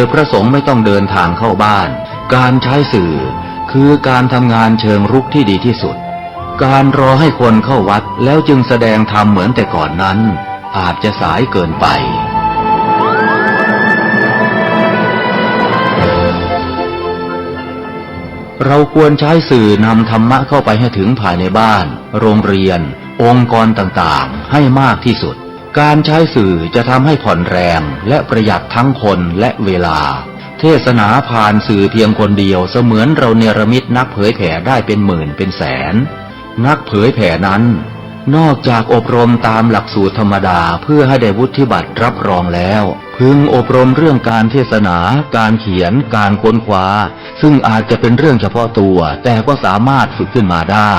ยพระสงฆ์ไม่ต้องเดินทางเข้าบ้านการใช้สื่อคือการทำงานเชิงรุกที่ดีที่สุดการรอให้คนเข้าวัดแล้วจึงแสดงธรรมเหมือนแต่ก่อนนั้นอาจจะสายเกินไปเราควรใช้สื่อนำธรรมะเข้าไปให้ถึงภายในบ้านโรงเรียนองค์กรต่างๆให้มากที่สุดการใช้สื่อจะทำให้ผ่อนแรงและประหยัดทั้งคนและเวลาเทศนาผ่านสื่อเพียงคนเดียวเสมือนเราเนรมิตนักเผยแผ่ได้เป็นหมื่นเป็นแสนนักเผยแผ่นั้นนอกจากอบรมตามหลักสูตรธรรมดาเพื่อให้ได้วุฒิบัตรรับรองแล้วพึงอบรมเรื่องการเทศนาการเขียนการค้นคว้าซึ่งอาจจะเป็นเรื่องเฉพาะตัวแต่ก็สามารถฝึกขึ้นมาได้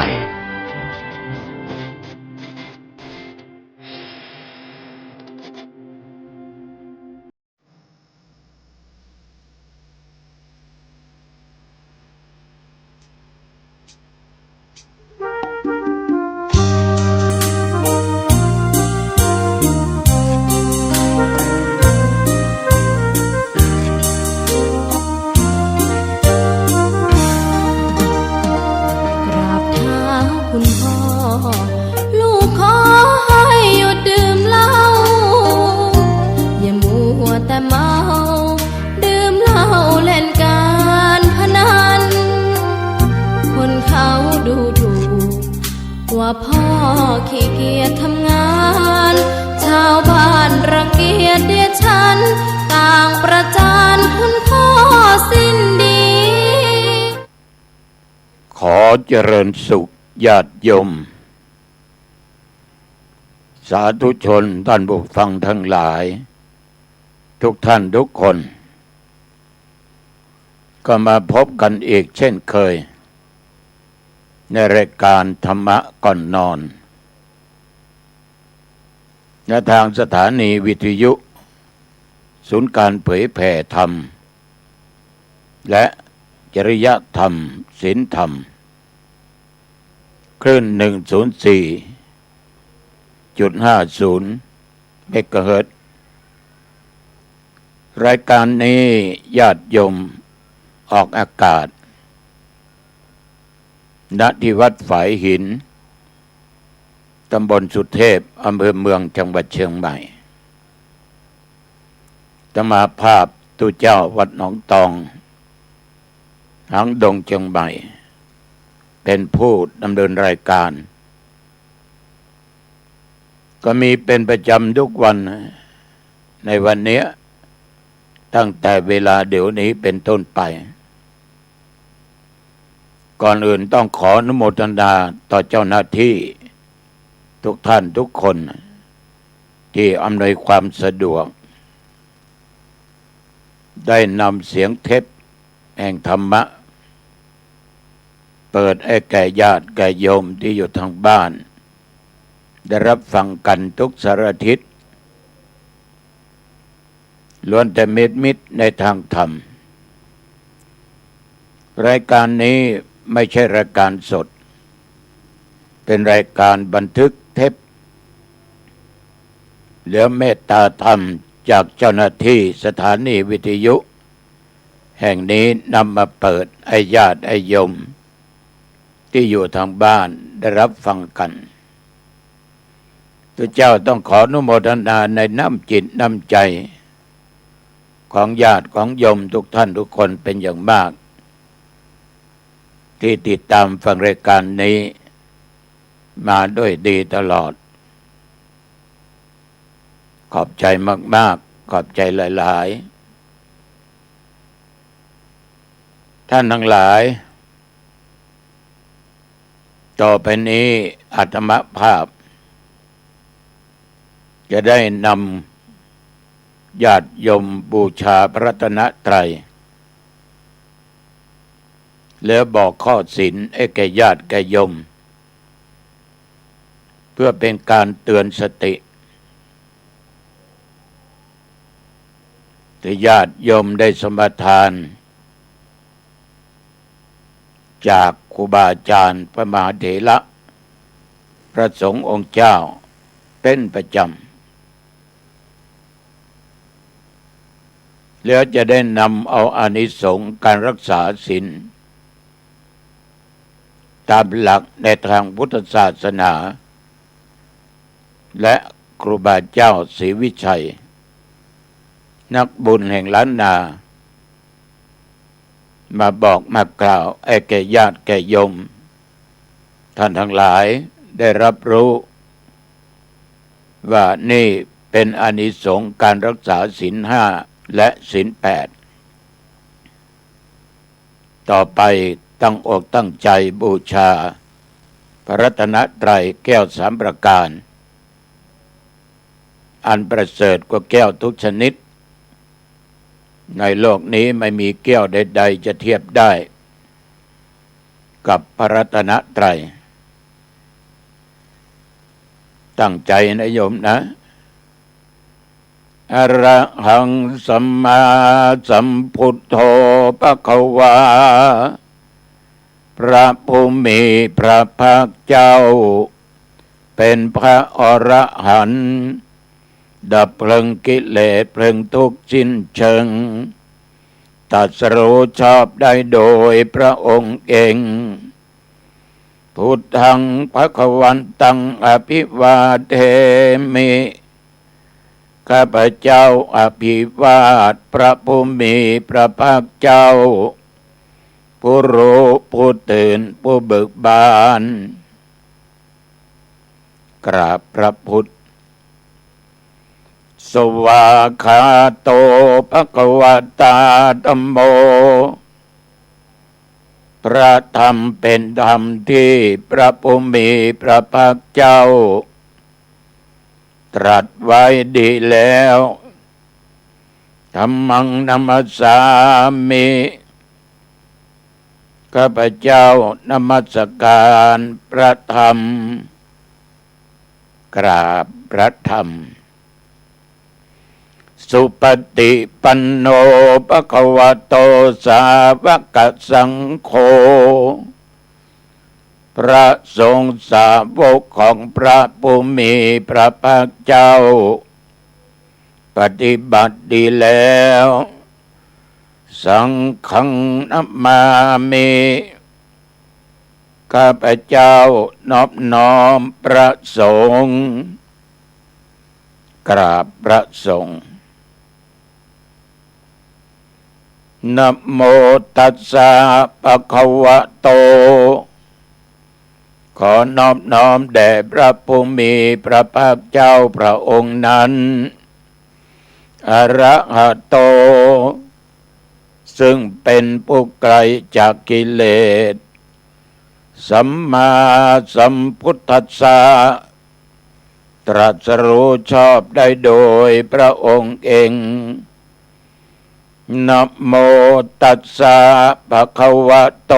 ว่าพ่อขี้เกียจทำงานชาวบ้านรังเกียจเดียดฉันต่างประจานคุณพ่อสิ้นดีขอเจริญสุขญาติโยมสาธุชนท่านผู้ฟังทั้งหลายทุกท่านทุกคนก็มาพบกันอีกเช่นเคยในรายการธรรมะก่อนนอนณทางสถานีวิทยุศูนย์การเผยแผ่ธรรมและจริยธรรมศีลธรรมคลื่น 104.50 เมกะเฮิรตซ์รายการนี้ญาติโยมออกอากาศณที่วัดฝายหินตำบลสุเทพอำเภอเมืองจังหวัดเชียงใหม่อาตมาภาพตุเจ้าวัดหนองตองหางดงเชียงใหม่เป็นผู้ดำเนินรายการก็มีเป็นประจำทุกวันในวันนี้ตั้งแต่เวลาเดี๋ยวนี้เป็นต้นไปก่อนอื่นต้องขออนุโมทนาต่อเจ้าหน้าที่ทุกท่านทุกคนที่อำนวยความสะดวกได้นำเสียงเทปแห่งธรรมะเปิดให้แก่ญาติแก่โยมที่อยู่ทางบ้านได้รับฟังกันทุกสารทิศล้วนแต่มิตรในทางธรรมรายการนี้ไม่ใช่รายการสดเป็นรายการบันทึกเทปเหลือเมตตาธรรมจากเจ้าหน้าที่สถานีวิทยุแห่งนี้นำมาเปิดให้ญาติโยมที่อยู่ทางบ้านได้รับฟังกันตัวเจ้าต้องขออนุโมทนาในน้ำจิตน้ำใจของญาติของโยมทุกท่านทุกคนเป็นอย่างมากที่ติดตามฟังรายการนี้มาด้วยดีตลอดขอบใจมากๆขอบใจหลายๆท่านทั้งหลายต่อไปนี้อาตมาภาพจะได้นำญาติโยมบูชาพระรัตนตรัยแล้วบอกข้อศีลให้แก่ญาติแก่โยมเพื่อเป็นการเตือนสติที่ญาติโยมได้สมทานจากครูบาอาจารย์พระมหาเถระพระสงฆ์องค์เจ้าเป็นประจ แล้วจะได้นำเอาอานิสงส์การรักษาศีลตามหลักในทางพุทธศาสนาและครูบาเจ้าศรีวิชัยนักบุญแห่งล้านนามาบอกมากล่าวให้แก่ญาติแก่โยมท่านทั้งหลายได้รับรู้ว่านี่เป็นอานิสงส์การรักษาศีลห้าและศีลแปดต่อไปตั้งอกตั้งใจบูชาพระรัตนตรัยแก้วสามประการอันประเสริฐกว่าแก้วทุกชนิดในโลกนี้ไม่มีแก้วใดๆจะเทียบได้กับพระรัตนตรัยตั้งใจนะโยมนะอะระหังสัมมาสัมพุทโธภควาพระผู้มีพระภาคเจ้าเป็นพระอรหันต์ดับเพลิงกิเลสเพลิงทุกข์สิ้นเชิงตรัสรู้ชอบได้โดยพระองค์เองพุทธังภควันตังอภิวาเทมิข้าพเจ้าอภิวาทพระผู้มีพระภาคเจ้าผู้รู้ผู้ตื่นผู้เบิกบานกราบพระพุทธสวากขาโตภควตาธัมโมพระธรรมเป็นธรรมที่พระผู้มีพระภาคเจ้าตรัสไว้ดีแล้วธัมมังนัมสสามิข้าพเจ้านมัสการพระธรรมกราบพระธรรมสุปฏิปันโนภควโตสาวกสังโฆพระสงฆ์สาวกของพระผู้มีพระภาคเจ้าปฏิบัติดีแล้วสังฆังนัมมามิข้าพเจ้านอบน้อมพระสงฆ์กราบพระสงฆ์นะโมตัสสะภะคะวะโตขอนอบน้อมแด่พระผู้มีพระภาคเจ้าพระองค์นั้นอะระหะโตซึ่งเป็นผู้ไกลจากกิเลสสัมมาสัมพุทธัสสะตรัสรู้ชอบได้โดยพระองค์เองนะโมตัสสะภะคะวะโต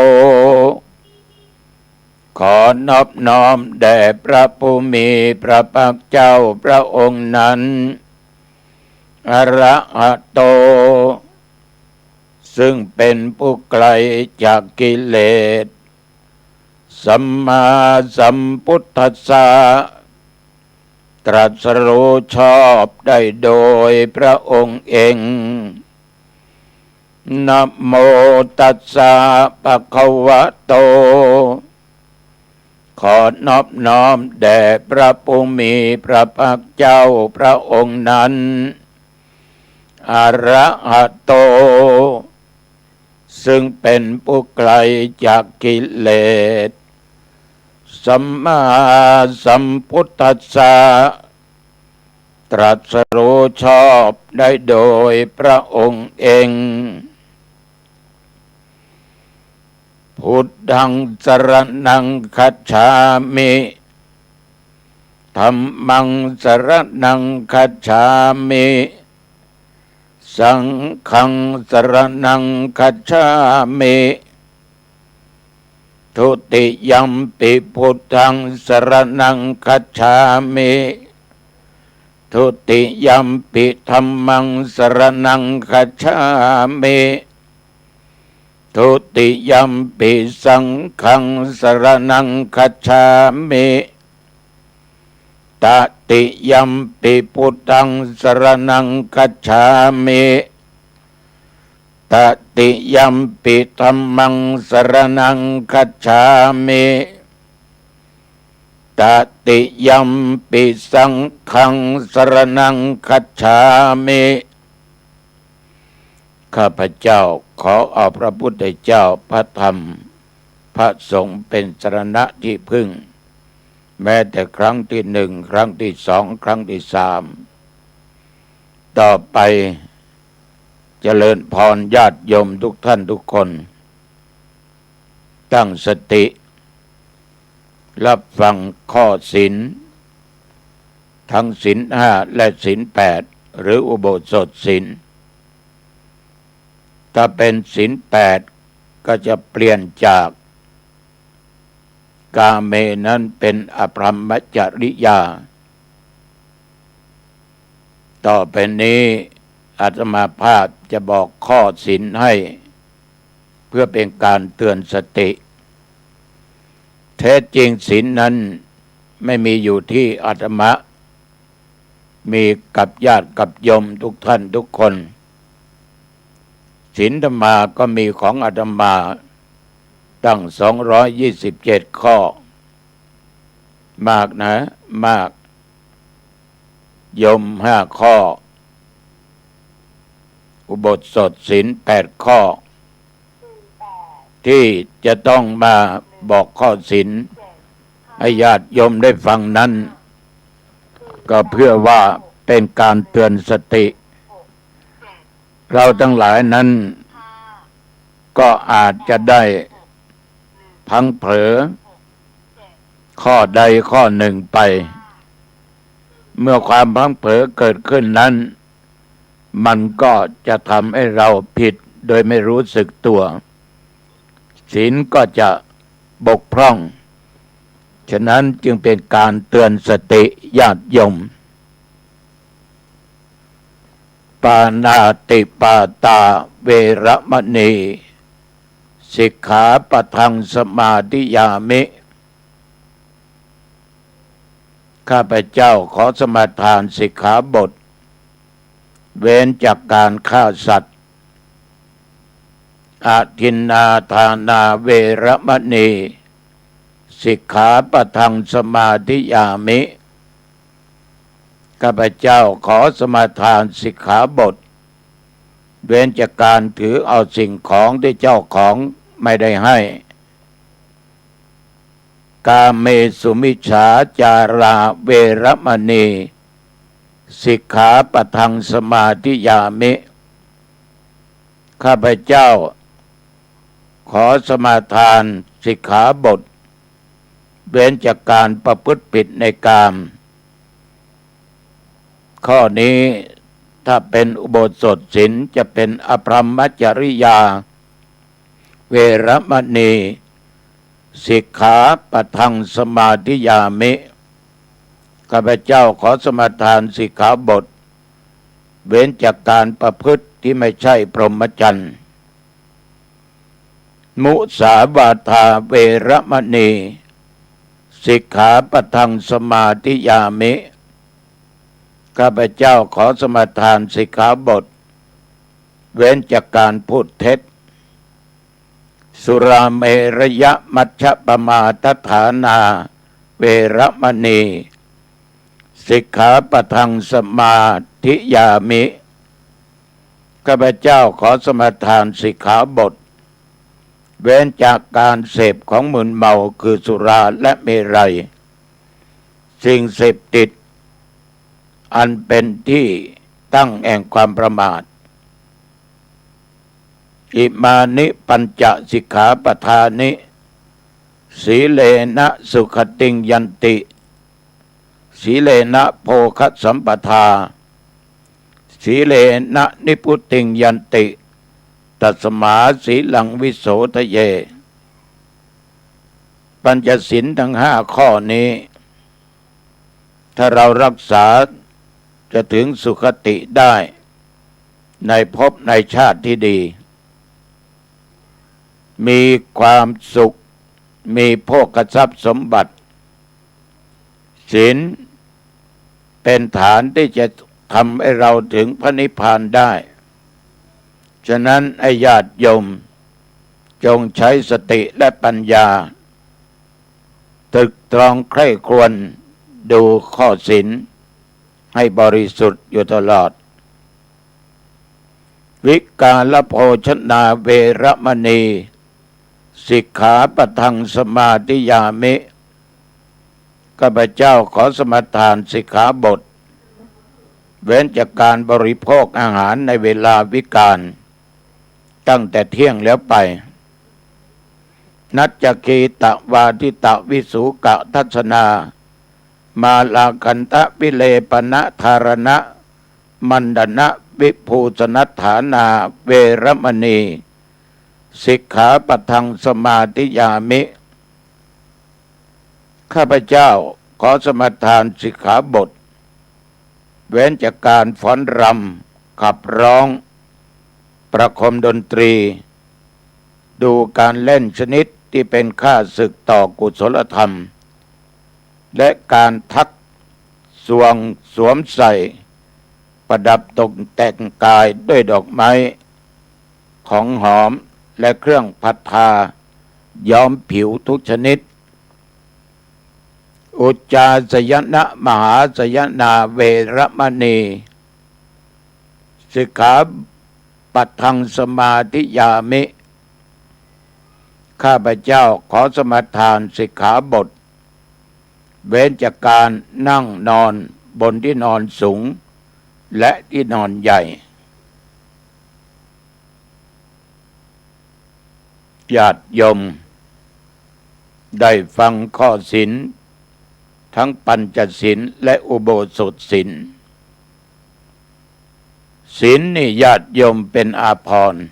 ขอนอบน้อมแด่พระผู้มีพระภาคเจ้าพระองค์นั้นอะระหะโตซึ่งเป็นผู้ไกลจากกิเลสสัมมาสัมพุทธัสสะตรัสรู้ชอบได้โดยพระองค์เองนะโมตัสสะภะคะวะโตขอนอบน้อมแด่พระผู้มีพระภาคเจ้าพระองค์นั้นอะระหะโตซึ่งเป็นผู้ไกลจากกิเลสสัมมาสัมพุทธัสสะตรัสรู้ชอบได้โดยพระองค์เองพุทธังสรณังคัจฉามิธัมมังสรณังคัจฉามิสังฆังสรณังคัจฉามิทุติยัมปิพุทธังสรณังคัจฉามิทุติยัมปิธัมมังสรณังคัจฉามิทุติยัมปิสังฆังสรณังคัจฉามิตติยัมปิพุทธังสรณังคัจฉามิ ตติยัมปิธัมมังสรณังคัจฉามิตติยัมปิสังฆังสรณังคัจฉามิข้าพเจ้าขอเอาพระพุทธเจ้าพระธรรมพระสงฆ์เป็นสรณะที่พึ่งแม้แต่ครั้งที่หนึ่งครั้งที่สองครั้งที่สามต่อไปเจริญพรญาติโยมทุกท่านทุกคนตั้งสติรับฟังข้อศีลทั้งศีลห้าและศีลแปดหรืออุโบสถศีลถ้าเป็นศีลแปดก็จะเปลี่ยนจากกาเมนั้นเป็นอภรรมจริยาต่อไปนี้อาตมาภาพจะบอกข้อศีลให้เพื่อเป็นการเตือนสติแท้จริงศีลนั้นไม่มีอยู่ที่อาตมามีกับญาติกับโยมทุกท่านทุกคนศีลธรรมาก็มีของอาตมาตั้ง227 ข้อมากนะมากโยม5 ข้ออุโบสถศีล8 ข้อที่จะต้องมาบอกข้อศีลให้ญาติโยมได้ฟังนั้นก็เพื่อว่าเป็นการเตือนสติเราทั้งหลายนั้นก็อาจจะได้พลั้งเผลอข้อใดข้อหนึ่งไปเมื่อความพลั้งเผลอเกิดขึ้นนั้นมันก็จะทำให้เราผิดโดยไม่รู้สึกตัวศีลก็จะบกพร่องฉะนั้นจึงเป็นการเตือนสติญาติโยมปานาติปาตาเวรมณีสิกขาปะทังสมาธิยามิข้าพเจ้าขอสมาทานสิกขาบทเว้นจากการฆ่าสัตว์อาทินนาทานาเวรมณีสิกขาปะทังสมาธิยามิข้าพเจ้าขอสมาทานสิกขาบทเว้นจากการถือเอาสิ่งของที่เจ้าของไม่ได้ให้กาเมสุมิจฉาจาราเวรมณีสิกขาปะทังสมาธิยามิข้าพเจ้าขอสมาทานสิกขาบทเว้นจากการประพฤติผิดในกามข้อนี้ถ้าเป็นอุโบสถศีลจะเป็นอภรรมจริยาเวรมณีสิกขาปะทังสมาธิยามิข้าพเจ้าขอสมาทานสิกขาบทเว้นจากการประพฤติที่ไม่ใช่พรหมจรรย์มุสาวาทาเวรมณีสิกขาปะทังสมาธิยามิข้าพเจ้าขอสมาทานสิกขาบทเว้นจากการพูดเท็จสุราเมรยมัชฌปมาทฐานาเวรมณีสิกขาปะทังสมาธิยามิข้าพเจ้าขอสมาทานสิกขาบทเว้นจากการเสพของมึนเมาคือสุราและเมรัยสิ่งเสพติดอันเป็นที่ตั้งแห่งความประมาทอิมานิปัญจสิกขาปทานิสีเลนะสุขติงยันติสีเลนะโภคสัมปทาสีเลนะนิพุติงยันติตัสมาสีลังวิโสทะเยปัญจศีลทั้ง5 ข้อนี้ถ้าเรารักษาจะถึงสุคติได้ในภพในชาติที่ดีมีความสุขมีโภคทรัพย์สมบัติศีลเป็นฐานที่จะทำให้เราถึงพระนิพพานได้ ฉะนั้นไอ้ญาติโยมจงใช้สติและปัญญาตรึกตรองใคร่ครวญดูข้อศีลให้บริสุทธิ์อยู่ตลอดวิกาลโภชนาเวรมณีสิกขาปะทังสมาธิยามิข้าพเจ้าขอสมาทานสิกขาบทเว้นจากการบริโภคอาหารในเวลาวิกาลตั้งแต่เที่ยงแล้วไปนัจจคีตะวาทิตะวิสุกะทัศนามาลากันตะวิเลปนะธารณะมันดนะวิภูสนัฏฐานาเวรมณีสิกขาปะทังสมาธิยามิข้าพเจ้าขอสมาทานสิกขาบทเว้นจากการฟ้อนรำขับร้องประคมดนตรีดูการเล่นชนิดที่เป็นข้าศึกต่อกุศลธรรมและการทักสวงสวมใส่ประดับตกแต่งกายด้วยดอกไม้ของหอมและเครื่องพัทธาย้อมผิวทุกชนิดอุจจาสยนะมหาสยนาเวรมณีสิกขาปัทังสมาธิยามิข้าพเจ้าขอสมาทานสิกขาบทเว้นจากการนั่งนอนบนที่นอนสูงและที่นอนใหญ่ญาติโยมได้ฟังข้อศีลทั้งปัญจศีลและอุโบสถศีลศีลนี่ญาติโยมเป็นอาภรณ์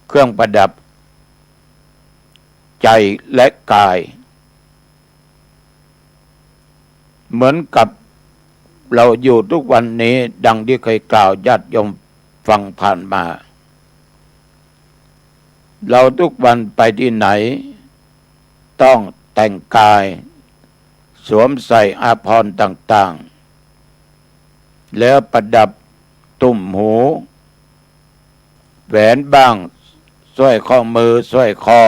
เครื่องประดับใจและกายเหมือนกับเราอยู่ทุกวันนี้ดังที่เคยกล่าวญาติโยมฟังผ่านมาเราทุกวันไปที่ไหนต้องแต่งกายสวมใส่อาภรณ์ต่างๆแล้วประดับตุ่มหูแหวนบ้างสร้อยข้อมือสร้อยคอ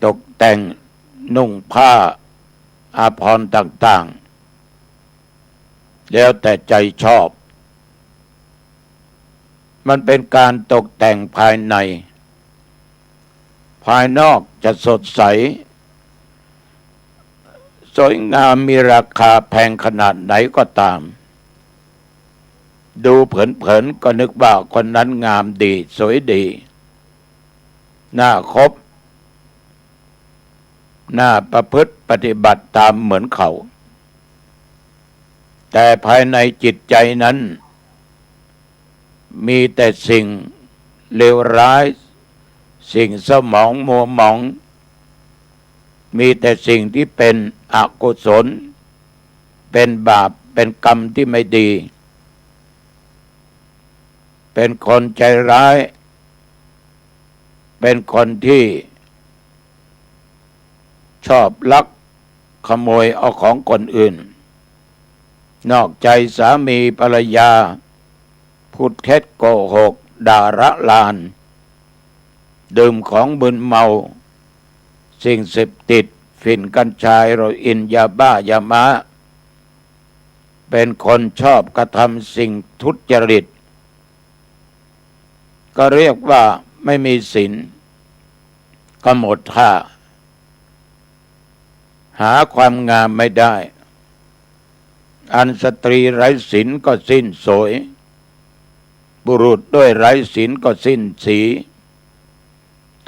ตกแต่งนุ่งผ้าอาภรณ์ต่างๆแล้วแต่ใจชอบมันเป็นการตกแต่งภายในภายนอกจะสดใสสวยงามมีราคาแพงขนาดไหนก็ตามดูเผินๆก็นึกว่าคนนั้นงามดีสวยดีน่าคบน่าประพฤติปฏิบัติตามเหมือนเขาแต่ภายในจิตใจนั้นมีแต่สิ่งเลวร้ายสิ่งสมองมัวหมองมีแต่สิ่งที่เป็นอกุศลเป็นบาปเป็นกรรมที่ไม่ดีเป็นคนใจร้ายเป็นคนที่ชอบลักขโมยเอาของคนอื่นนอกใจสามีภรรยาพูดเท็จโกหกด่าระลานดื่มของมึนเมาสิ่งเสพติดฝิ่นกัญชาโรอินยาบ้ายาม้าเป็นคนชอบกระทำสิ่งทุจริตก็เรียกว่าไม่มีศีลก็หมดท่าหาความงามไม่ได้อันสตรีไร้ศีลก็สิ้นสวยบุรุษด้วยไร้ศีลก็สิ้นสี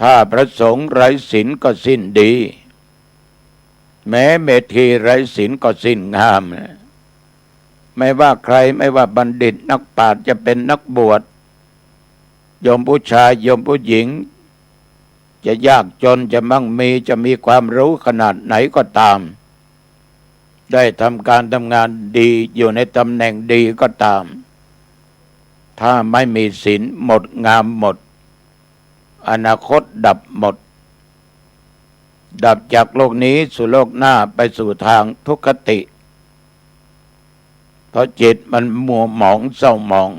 ถ้าพระสงฆ์ไร้ศีลก็สิ้นดีแม้เมธีไร้ศีลก็สิ้นงามไม่ว่าใครไม่ว่าบัณฑิตนักปราชญ์จะเป็นนักบวชโยมผู้ชายโยมผู้หญิงจะยากจนจะมั่งมีจะมีความรู้ขนาดไหนก็ตามได้ทำการทำงานดีอยู่ในตำแหน่งดีก็ตามถ้าไม่มีศีลหมดงามหมดอนาคตดับหมดดับจากโลกนี้สู่โลกหน้าไปสู่ทางทุกขติเพราะจิตมันมัวหมองเศร้าหมอง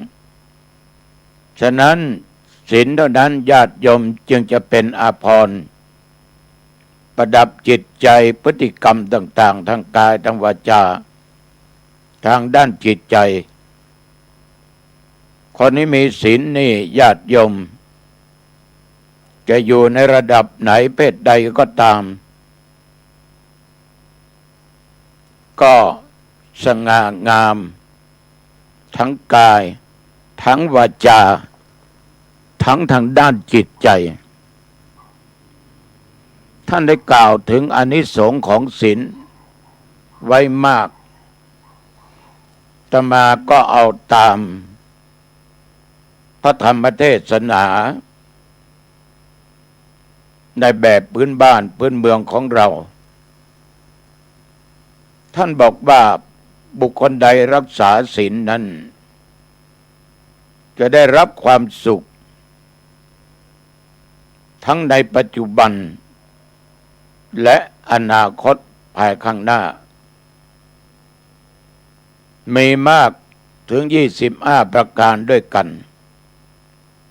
ฉะนั้นศีลเท่านั้นญาติโยมจึงจะเป็นอาภรณ์ประดับจิตใจพฤติกรรมต่างๆทางกายทางวาจาทางด้านจิตใจคนนี้มีศีลนี่ญาติโยมจะอยู่ในระดับไหนเพศใดก็ตามก็สง่างามทั้งกายทั้งวาจาทั้งทางด้านจิตใจท่านได้กล่าวถึงอานิสงส์ของศีลไว้มากอาตมาก็เอาตามพระธรรมเทศนาในแบบพื้นบ้านพื้นเมืองของเราท่านบอกว่าบุคคลใดรักษาศีลนั้นจะได้รับความสุขทั้งในปัจจุบันและอนาคตภายข้างหน้ามีมากถึง25ประการด้วยกัน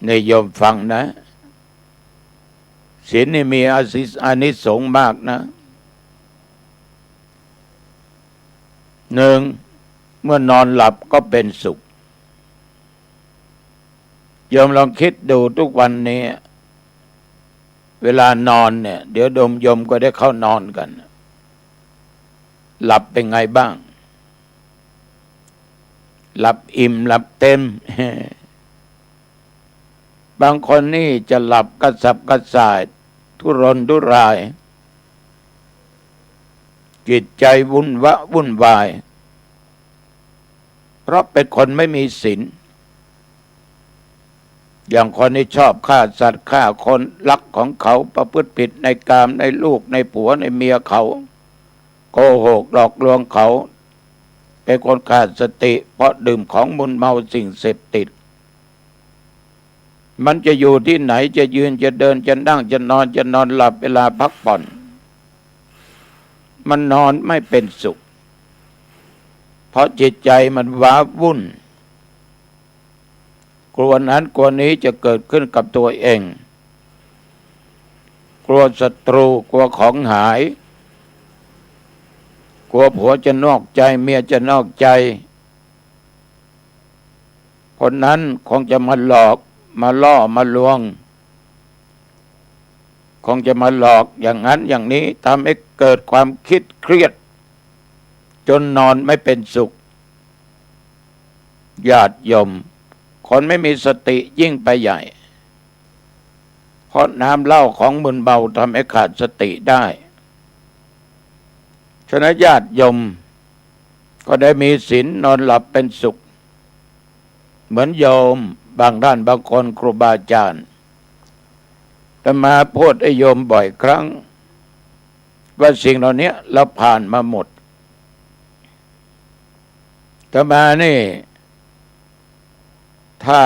ในโยมฟังนะศีลนี่มีอานิสงส์มากนะหนึ่งเมื่อนอนหลับก็เป็นสุขโยมลองคิดดูทุกวันนี้เวลานอนเนี่ยเดี๋ยวโยมก็ได้เข้านอนกันหลับเป็นไงบ้างหลับอิ่มหลับเต็ม บางคนนี่จะหลับกระสับกระส่ายทุรนทุรายจิตใจวุ่นวายเพราะเป็นคนไม่มีศีลอย่างคนที่ชอบฆ่าสัตว์ฆ่าคนรักของเขาประพฤติผิดในกามในลูกในผัวในเมียเขาโกหกหลอกลวงเขาเป็นคนขาดสติเพราะดื่มของมึนเมาสิ่งเสพติดมันจะอยู่ที่ไหนจะยืนจะเดินจะนั่งจะนอนหลับเวลาพักผ่อนมันนอนไม่เป็นสุขเพราะจิตใจมันว้าวุ่นกลัวนั้นกลัวนี้จะเกิดขึ้นกับตัวเองกลัวศัตรูกลัวของหายกลัวผัวจะนอกใจเมียจะนอกใจคนนั้นคงจะมาหลอกมาล่อมาลวงคงจะมาหลอกอย่างนั้นอย่างนี้ทำให้เกิดความคิดเครียดจนนอนไม่เป็นสุขญาติโยมคนไม่มีสติยิ่งไปใหญ่เพราะน้ำเหล้าของมึนเมาทำให้ขาดสติได้ฉะนั้นญาติโยมก็ได้มีศีลนอนหลับเป็นสุขเหมือนโยมบางท่านบางคนครูบาอาจารย์แต่มาพูดให้โยมบ่อยครั้งว่าสิ่งเหล่านี้เราผ่านมาหมดแต่มานี่ถ้า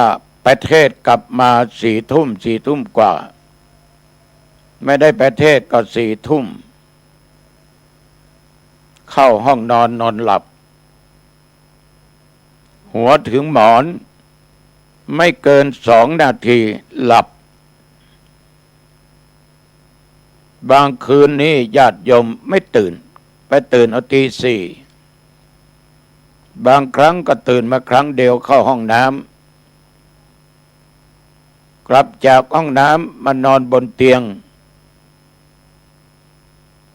ประเทศกลับมา4 ทุ่มกว่าไม่ได้ประเทศก็4 ทุ่มเข้าห้องนอนหลับหัวถึงหมอนไม่เกิน2 นาทีหลับบางคืนนี้ญาติโยมไม่ตื่นไปตื่นเอาตี 4บางครั้งก็ตื่นมาครั้งเดียวเข้าห้องน้ำกลับจากห้องน้ำมานอนบนเตียง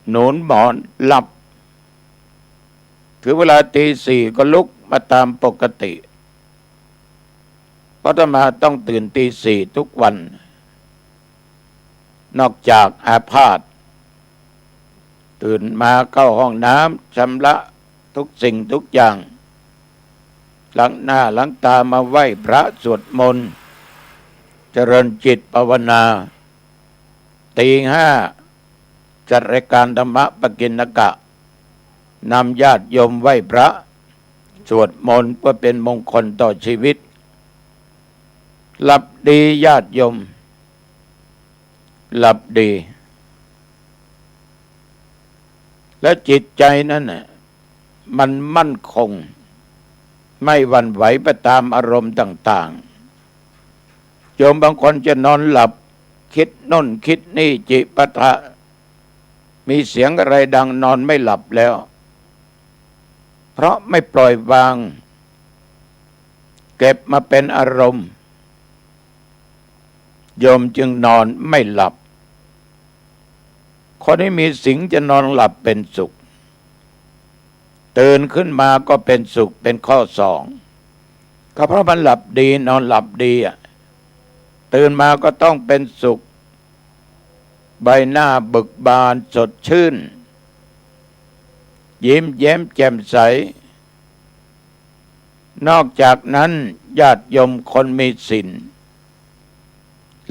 หนุนหมอนหลับถึงเวลาตี 4ก็ลุกมาตามปกติเพราะอาตมาต้องตื่นตี 4ทุกวันนอกจากอาพาธตื่นมาเข้าห้องน้ำชำระทุกสิ่งทุกอย่างล้างหน้าล้างตามาไหว้พระสวดมนต์เจริญจิตภาวนาตี 5จัดรายการธรรมะปกิณกะนำญาติโยมไหว้พระสวดมนต์เพื่อเป็นมงคลต่อชีวิตหลับดีญาติโยมหลับดีและจิตใจนั้นน่ะมันมั่นคงไม่หวั่นไหวไปตามอารมณ์ต่าง โยมบางคนจะนอนหลับคิดโน่นคิดนี่จิปะทะมีเสียงอะไรดังนอนไม่หลับแล้ว เพราะไม่ปล่อยวางเก็บมาเป็นอารมณ์โยมจึงนอนไม่หลับคนที่มีสิ่งจะนอนหลับเป็นสุขตื่นขึ้นมาก็เป็นสุขเป็นข้อสองก็เพราะมันหลับดีนอนหลับดีตื่นมาก็ต้องเป็นสุขใบหน้าเบิกบานสดชื่นยิ้มแย้มแจ่มใสนอกจากนั้นญาติโยมคนมีศีล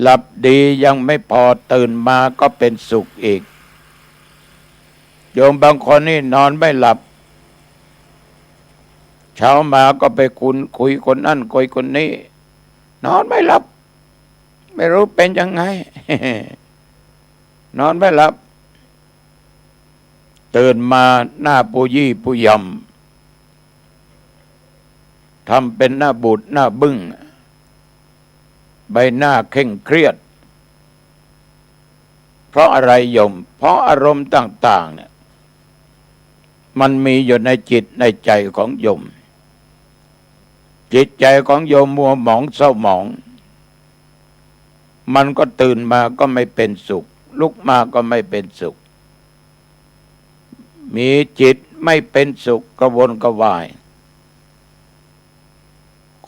หลับดียังไม่พอตื่นมาก็เป็นสุขอีกโยมบางคนนี่นอนไม่หลับเช้ามาก็ไปคุยคนนั่นคุยคนนี้นอนไม่หลับไม่รู้เป็นยังไง นอนไม่หลับตื่นมาหน้าปูยี่ปูยำทำเป็นหน้าบูดหน้าบึ้งใบหน้าเคร่งเครียดเพราะอะไรโยมเพราะอารมณ์ต่างๆเนี่ยมันมีอยู่ในจิตในใจของโยมจิตใจของโยมมัวหมองเศร้าหมองมันก็ตื่นมาก็ไม่เป็นสุขลุกมาก็ไม่เป็นสุขมีจิตไม่เป็นสุขกระวนกระวาย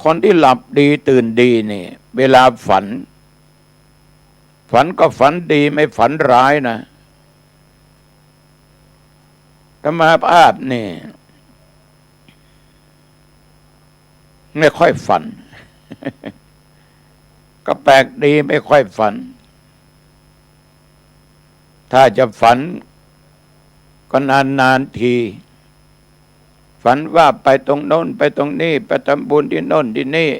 คนที่หลับดีตื่นดีนี่เวลาฝันก็ฝันดีไม่ฝันร้ายนะธรรมภาพนี่ไม่ค่อยฝัน ก็แปลกดีไม่ค่อยฝันถ้าจะฝันก็นานทีฝันว่าไปตรงโน้นไปตรงนี้ไปทำบุญที่โน้นที่นี่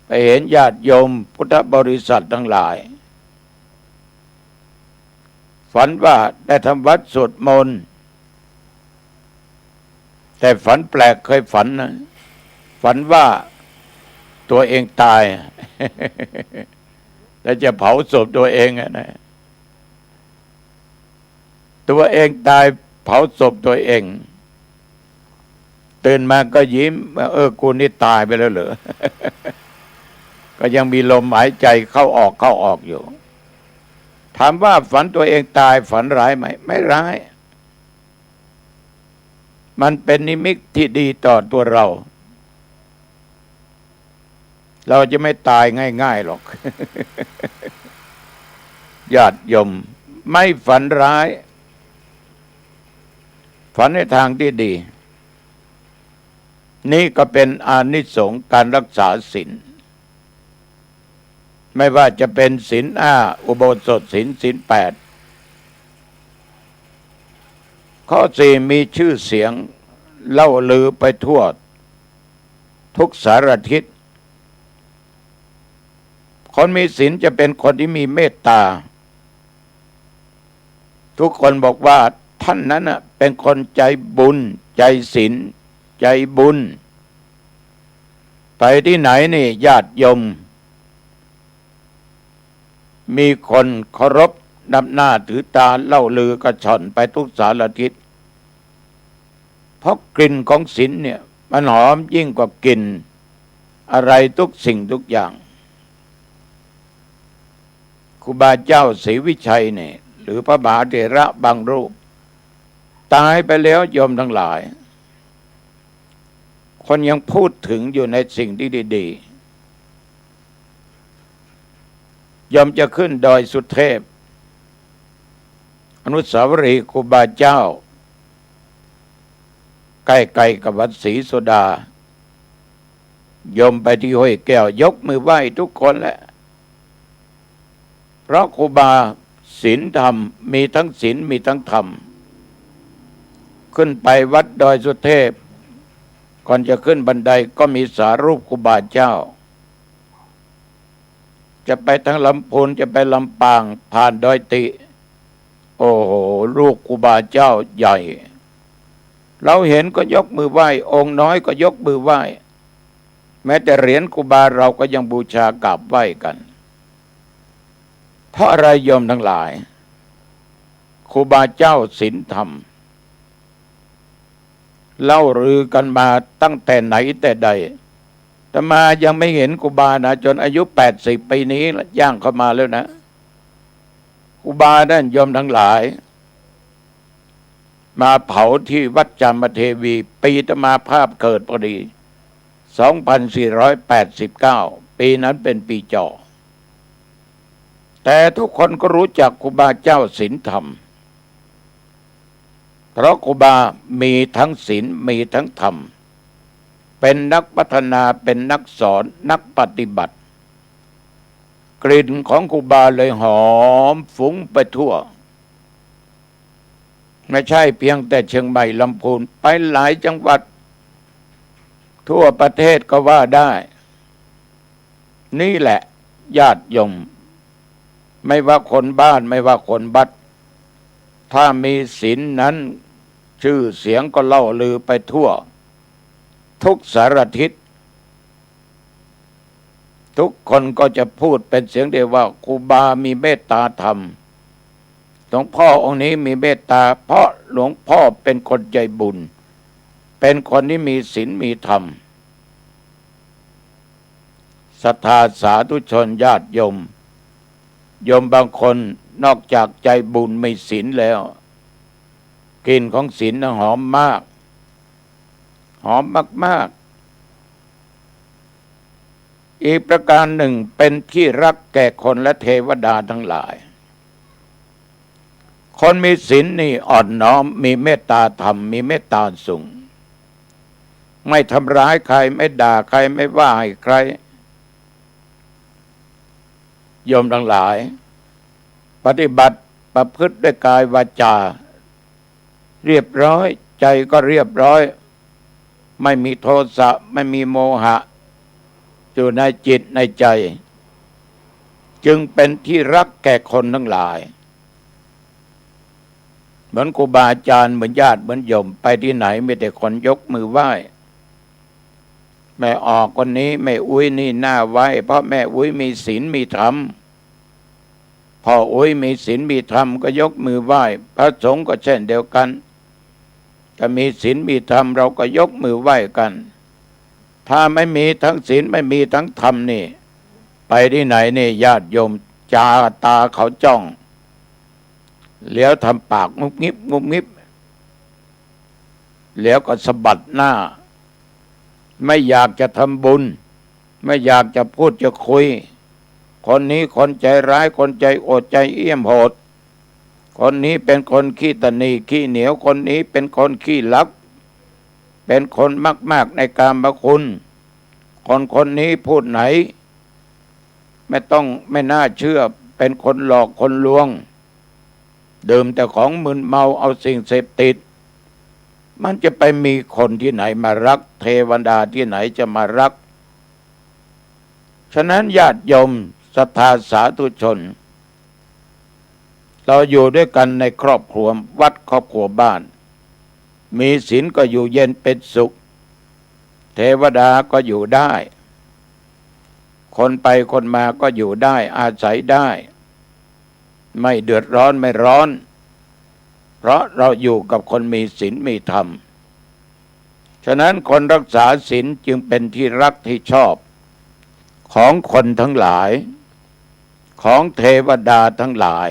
ไปเห็นญาติโยมพุทธบริษัททั้งหลายฝันว่าได้ทำวัดสวดมนต์แต่ฝันแปลกเคยฝันนะฝันว่าตัวเองตาย แล้วจะเผาศพตัวเองนะตัวเองตายเผาศพตัวเองตื่นมาก็ยิ้มกูนี่ตายไปแล้วเหรอ ก็ยังมีลมหายใจเข้าออกอยู่ถามว่าฝันตัวเองตายฝันร้ายไหมไม่ร้ายมันเป็นนิมิตที่ดีต่อตัวเราจะไม่ตายง่ายๆหรอก ญาติโยมไม่ฝันร้ายฝันในทางที่ดีนี่ก็เป็นอานิสงส์การรักษาศีลไม่ว่าจะเป็นศีล5อุโบสถศีล8ข้อ4มีชื่อเสียงเล่าลือไปทั่วทุกสารทิศคนมีศีลจะเป็นคนที่มีเมตตาทุกคนบอกว่าท่านนั้นเป็นคนใจบุญใจศีลใจบุญไปที่ไหนนี่ญาติโยมมีคนเคารพนับหน้าถือตาเล่าลือกระชอนไปทุกสารทิศเพราะกลิ่นของศีลเนี่ยมันหอมยิ่งกว่ากลิ่นอะไรทุกสิ่งทุกอย่างครูบาเจ้าศรีวิชัยเนี่ยหรือพระมหาเถระบางรูปตายไปแล้วโยมทั้งหลายคนยังพูดถึงอยู่ในสิ่งที่ดีๆยอมจะขึ้นดอยสุเทพอนุสาวรีย์ครูบาเจ้าใกล้ๆกับวัดศรีโสดายมไปที่ห้วยแก้วยกมือไหว้ทุกคนแหละเพราะครูบาศีลธรรมมีทั้งศีลมีทั้งธรรมขึ้นไปวัดดอยสุเทพก่อนจะขึ้นบันไดก็มีสารูปครูบาเจ้าจะไปทางลำพูนจะไปลำปางผ่านดอยติโอ้โหรูปครูบาเจ้าใหญ่เราเห็นก็ยกมือไหว้องค์น้อยก็ยกมือไหว้ แม้แต่เหรียญครูบาเราก็ยังบูชากราบไหว้กัน เพราะอะไรโยมทั้งหลายครูบาเจ้าศีลธรรมเล่าลือกันมาตั้งแต่ไหนแต่ใดแต่มายังไม่เห็นครูบานะจนอายุ80 ปีนี้ย่างเข้ามาแล้วนะครูบานั่นโยมทั้งหลายมาเผาที่วัดจามเทวีปีอาตมาภาพเกิดพอดี2489ปีนั้นเป็นปีจอแต่ทุกคนก็รู้จักครูบาเจ้าศีลธรรมเพราะครูบามีทั้งศีลมีทั้งธรรมเป็นนักพัฒนาเป็นนักสอนนักปฏิบัติกลิ่นของครูบาเลยหอมฟุ้งไปทั่วไม่ใช่เพียงแต่เชียงใหม่ลำพูนไปหลายจังหวัดทั่วประเทศก็ว่าได้นี่แหละญาติโยมไม่ว่าคนบ้านไม่ว่าคนบัดถ้ามีศีลนั้นชื่อเสียงก็เล่าลือไปทั่วทุกสารทิศทุกคนก็จะพูดเป็นเสียงเดียวว่าครูบามีเมตตาธรรมหลวงพ่อองค์นี้มีเมตตาเพราะหลวงพ่อเป็นคนใจบุญเป็นคนที่มีศีลมีธรรมศรัทธาสาธุชนญาติโยมบางคนนอกจากใจบุญมีศีลแล้วกลิ่นของศีลหอมมากหอมมากๆอีกประการหนึ่งเป็นที่รักแก่คนและเทวดาทั้งหลายคนมีศีลนี่อ่อนน้อมมีเมตตาธรรมมีเมตตาสูงไม่ทำร้ายใครไม่ด่าใครไม่ว่าให้ใครโยมทั้งหลายปฏิบัติประพฤติด้วยกายวาจาเรียบร้อยใจก็เรียบร้อยไม่มีโทสะไม่มีโมหะอยู่ในจิตในใจจึงเป็นที่รักแก่คนทั้งหลายเหมือนครูบาอาจารย์เหมือนญาติเหมือนโยมไปที่ไหนมีแต่คนยกมือไหว้แม่ออกคนนี้แม่อุ้ยนี่หน้าไว้เพราะแม่อุ้ยมีศีลมีธรรมพ่ออุ้ยมีศีลมีธรรมก็ยกมือไหว้พระสงฆ์ก็เช่นเดียวกันก็มีศีลมีธรรมเราก็ยกมือไหว้กันถ้าไม่มีทั้งศีลไม่มีทั้งธรรมนี่ไปที่ไหนนี่ญาติโยมจาตาเขาจ้องแล้วทำปากงุบงิบงุบงิบแล้วก็สะบัดหน้าไม่อยากจะทำบุญไม่อยากจะพูดจะคุยคนนี้คนใจร้ายคนใจโอดใจเอี้ยมโหดคนนี้เป็นคนขี้ตนีขี้เหนียวคนนี้เป็นคนขี้ลับเป็นคนมากๆในกามคุณคนนี้พูดไหนไม่น่าเชื่อเป็นคนหลอกคนลวงดื่มแต่ของมึนเมาเอาสิ่งเสพติดมันจะไปมีคนที่ไหนมารักเทวดาที่ไหนจะมารักฉะนั้นญาติโยมศรัทธาสาธุชนเราอยู่ด้วยกันในครอบครัววัดครอบครัวบ้านมีศีลก็อยู่เย็นเป็นสุขเทวดาก็อยู่ได้คนไปคนมาก็อยู่ได้อาศัยได้ไม่เดือดร้อนไม่ร้อนเพราะเราอยู่กับคนมีศีลมีธรรมฉะนั้นคนรักษาศีลจึงเป็นที่รักที่ชอบของคนทั้งหลายของเทวดาทั้งหลาย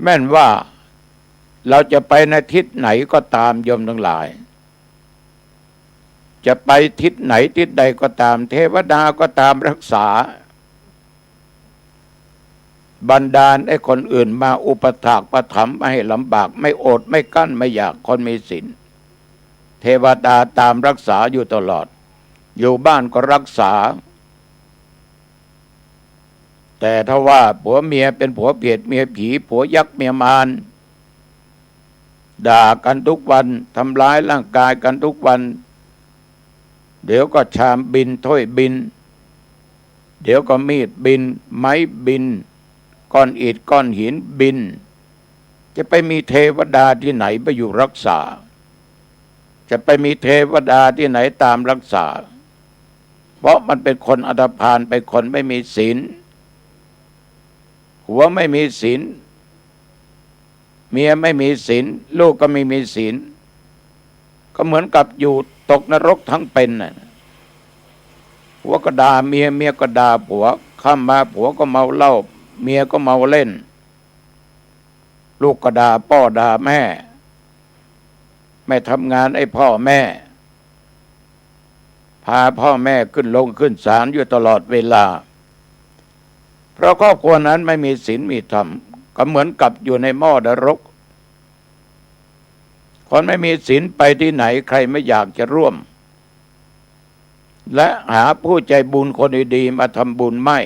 แม่นว่าเราจะไปในทิศไหนก็ตามโยมทั้งหลายจะไปทิศไหนทิศใดก็ตามเทวดาก็ตามรักษาบันดาลให้คนอื่นมาอุปถากประถมไม่ให้ลำบากไม่อดไม่กั้นไม่อยากคนมีศีลเทวดาตามรักษาอยู่ตลอดอยู่บ้านก็รักษาแต่ถ้าว่าผัวเมียเป็นผัวเพียรเมียผีผัวยักษ์เมียมารด่ากันทุกวันทำร้ายร่างกายกันทุกวันเดี๋ยวก็ชามบินถ้วยบินเดี๋ยวก็มีดบินไม้บินก้อนอิฐก้อนหินบินจะไปมีเทวดาที่ไหนไปอยู่รักษา จะไปมีเทวดาที่ไหนตามรักษาเพราะมันเป็นคนอันธพาลเป็นคนไม่มีศีลหัวไม่มีศีลเมียไม่มีศีลลูกก็ไม่มีศีลก็เหมือนกับอยู่ตกนรกทั้งเป็นน่ะหัวก็ด่าเมียเมียก็ด่าผัวข้ามมาผัวก็เมาเหล้าเมียก็เมาเล่นลูกก็ด่าพ่อด่าแม่ไม่ทำงานไอ้พ่อแม่พาพ่อแม่ขึ้นลงขึ้นศาลอยู่ตลอดเวลาเพราะครอบครัวนั้นไม่มีศีลมีธรรมก็เหมือนกับอยู่ในหม้อนรกคนไม่มีศีลไปที่ไหนใครไม่อยากจะร่วมและหาผู้ใจบุญคนดีๆมาทำบุญไม่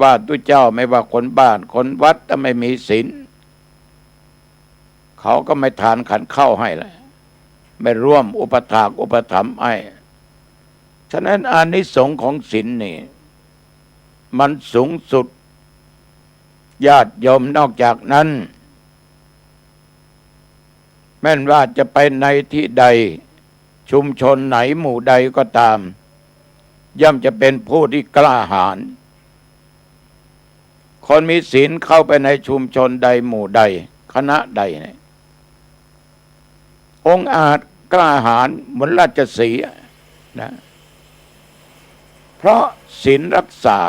ว่าตุเจ้าไม่ว่าคนบ้านคนวัดถ้าไม่มีศีลเขาก็ไม่ทานขันเข้าให้เลยไม่ร่วมอุปถากอุปถัมภ์ให้ฉะนั้นอานิสงส์ของศีลนี่มันสูงสุดญาติโยมนอกจากนั้นแม้ว่าจะไปในที่ใดชุมชนไหนหมู่ใดก็ตามย่อมจะเป็นผู้ที่กล้าหาญคนมีศีลเข้าไปในชุมชนใดหมู่ใดคณะใดเนี่ยองค์อาจกล้าหาญเหมือนราชสีห์นะเพราะศีลรักษา